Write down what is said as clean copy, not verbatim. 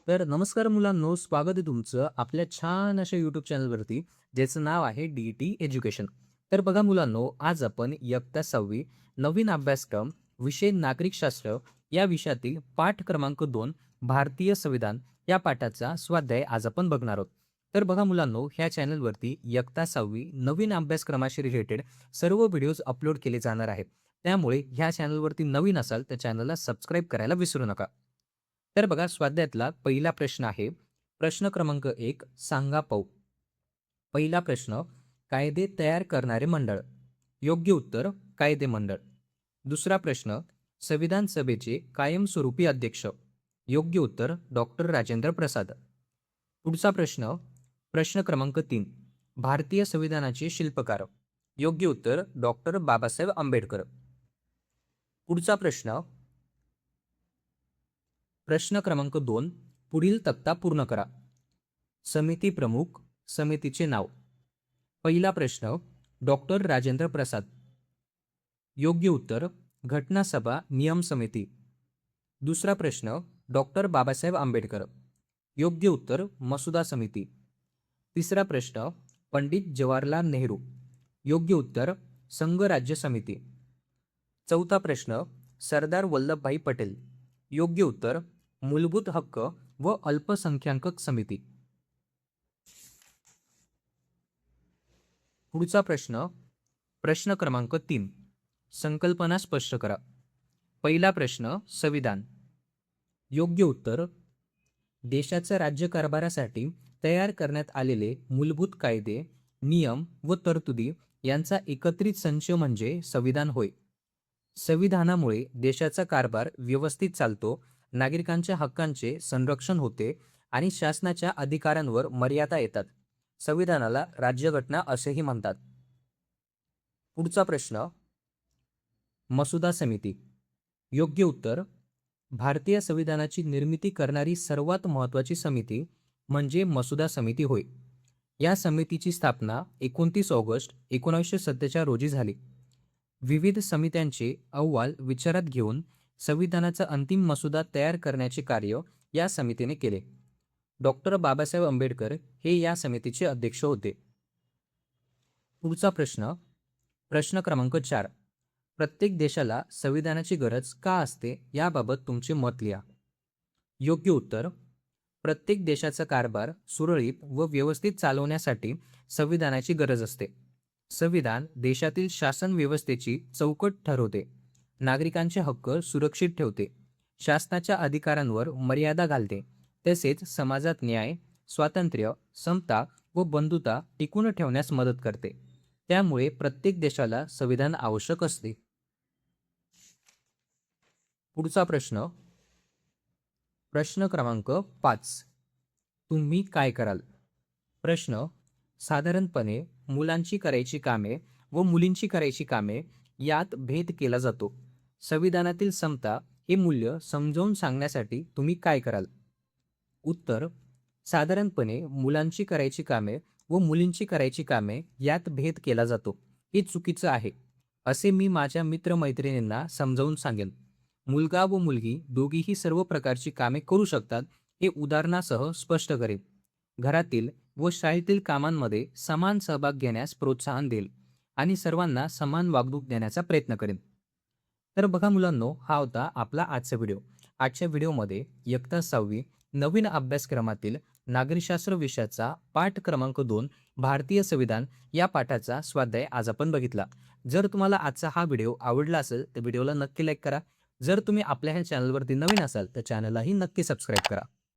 तर नमस्कार मुलांनो, स्वागत आहे तुमचं आपल्या छान अशा यूट्यूब चॅनलवरती, ज्याचं नाव आहे डी एज्युकेशन. तर बघा मुलांनो, आज आपण इयत्ता 6वी नवीन अभ्यासक्रम विषय नागरिकशास्त्र या विषयातील पाठ क्रमांक 2 भारतीय संविधान या पाठाचा स्वाध्याय आज आपण बघणार आहोत. तर बघा मुलांनो, ह्या चॅनलवरती इयत्ता 6वी नवीन अभ्यासक्रमाशी रिलेटेड सर्व व्हिडिओज अपलोड केले जाणार आहेत. त्यामुळे ह्या चॅनलवरती नवीन असाल तर चॅनलला सबस्क्राईब करायला विसरू नका. तर बघा स्वाध्यायातला पहिला प्रश्न आहे. प्रश्न क्रमांक 1 सांगा पाहू. पहिला प्रश्न, कायदे तयार करणारे मंडळ. योग्य उत्तर कायदे मंडळ. दुसरा प्रश्न, संविधान सभेचे कायमस्वरूपी अध्यक्ष. योग्य उत्तर डॉक्टर राजेंद्र प्रसाद. पुढचा प्रश्न, प्रश्न क्रमांक 3 भारतीय संविधानाचे शिल्पकार. योग्य उत्तर डॉक्टर बाबासाहेब आंबेडकर. पुढचा प्रश्न, प्रश्न क्रमांक 2 पुढील तक्ता पूर्ण करा. समिती प्रमुख, समितीचे नाव. पहिला प्रश्न, डॉक्टर राजेंद्र प्रसाद. योग्य उत्तर घटना सभा नियम समिती. दुसरा प्रश्न, डॉक्टर बाबासाहेब आंबेडकर. योग्य उत्तर मसुदा समिती. तिसरा प्रश्न, पंडित जवाहरलाल नेहरू. योग्य उत्तर संघ राज्य समिती. चौथा प्रश्न, सरदार वल्लभभाई पटेल. योग्य उत्तर मूलभूत हक्क व अल्पसंख्याक समिती. पुढचा प्रश्न, प्रश्न क्रमांक 3 संकल्पना स्पष्ट करा. पहिला प्रश्न, संविधान. योग्य उत्तर देशाच्या राज्यकारभारासाठी तयार करण्यात आलेले मूलभूत कायदे, नियम व तरतुदी यांचा एकत्रित संच म्हणजे संविधान होय. संविधानामुळे देशाचा कारभार व्यवस्थित चालतो, नागरिकांच्या हक्कांचे संरक्षण होते आणि शासनाच्या अधिकारांवर मर्यादा येतात. संविधानाला राज्यघटना असेही म्हणतात. पुढचा प्रश्न, मसुदा समिती. योग्य उत्तर भारतीय संविधानाची निर्मिती करणारी सर्वात महत्त्वाची समिती म्हणजे मसुदा समिती होय. या समितीची स्थापना 29 ऑगस्ट 1947 रोजी झाली. विविध समित्यांचे अहवाल विचारात घेऊन संविधानाचा अंतिम मसुदा तयार करण्याचे कार्य या समितीने केले. डॉक्टर बाबासाहेब आंबेडकर हे या समितीचे अध्यक्ष होते. पुढचा प्रश्न, प्रश्न क्रमांक 4 प्रत्येक देशाला संविधानाची गरज का असते याबाबत तुमचे मत लिहा. योग्य उत्तर प्रत्येक देशाचा कारभार सुरळीत व व्यवस्थित चालवण्यासाठी संविधानाची गरज असते. संविधान देशातील शासन व्यवस्थेची चौकट ठरवते, नागरिकांचे हक्क सुरक्षित ठेवते, शासनाच्या अधिकारांवर मर्यादा घालते, तसेच समाजात न्याय, स्वातंत्र्य, समता व बंधुता टिकून ठेवण्यास मदत करते. त्यामुळे प्रत्येक देशाला संविधान आवश्यक असते. पुढचा प्रश्न, प्रश्न क्रमांक 5 तुम्ही काय कराल. प्रश्न, साधारणपणे मुलांची करायची कामे व मुलींची करायची कामे यात भेद केला जातो. संविधानातील समता हे मूल्य समजावून सांगण्यासाठी तुम्ही काय कराल. उत्तर, साधारणपणे मुलांची करायची कामे व मुलींची करायची कामे यात भेद केला जातो, हे चुकीचं आहे असे मी माझ्या मित्रमैत्रिणींना समजावून सांगेन. मुलगा व मुलगी दोघीही सर्व प्रकारची कामे करू शकतात हे उदाहरणासह स्पष्ट करेन. घरातील व शाळेतील कामांमध्ये समान सहभाग घेण्यास प्रोत्साहन देईल आणि सर्वांना समान वागणूक देण्याचा प्रयत्न करेन. तर बघा मुलांनो, हा होता आपला आजचा व्हिडिओ. आजच्या व्हिडिओमध्ये इयत्ता 6वी नवीन अभ्यासक्रमातील नागरिकशास्त्र विषयाचा पाठ क्रमांक 2 भारतीय संविधान या पाठाचा स्वाध्याय आज आपण बघितला. जर तुम्हाला आजचा हा व्हिडिओ आवडला असेल तर व्हिडिओला नक्की लाईक करा. जर तुम्ही आपल्या ह्या चॅनलवरती नवीन असाल तर चॅनललाही नक्की सबस्क्राईब करा.